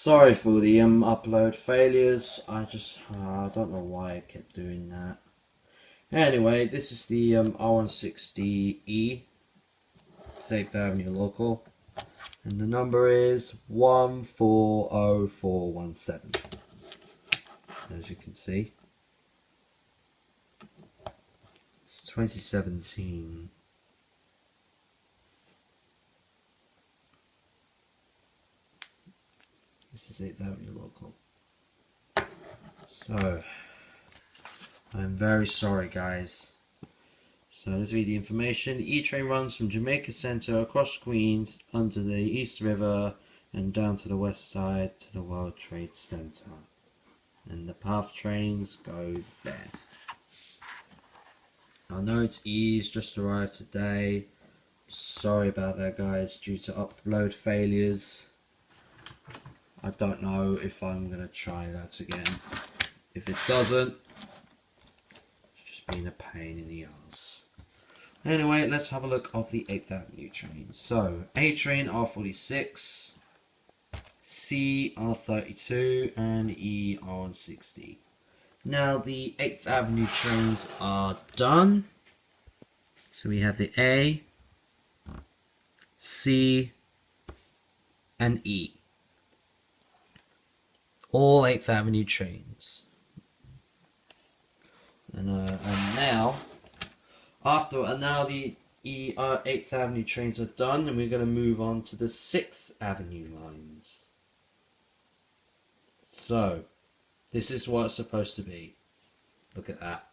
Sorry for the upload failures. I don't know why I kept doing that. Anyway, this is the R160E, 8th Avenue local, and the number is 140417. As you can see, it's 2017. This is 8th Avenue local. So, I'm very sorry, guys. So let's read the information. The E-train runs from Jamaica Centre across Queens under the East River and down to the west side to the World Trade Center. And the PATH trains go there. I know it's E's just arrived today. Sorry about that, guys, due to upload failures. I don't know if I'm going to try that again. If it doesn't, it's just been a pain in the ass. Anyway, let's have a look of the 8th Avenue trains. So, A train R46, C R32, and E R160. Now, the 8th Avenue trains are done. So we have the A, C, and E. All 8th Avenue trains. And now the 8th Avenue trains are done, and we're going to move on to the 6th Avenue lines. So, this is what it's supposed to be. Look at that.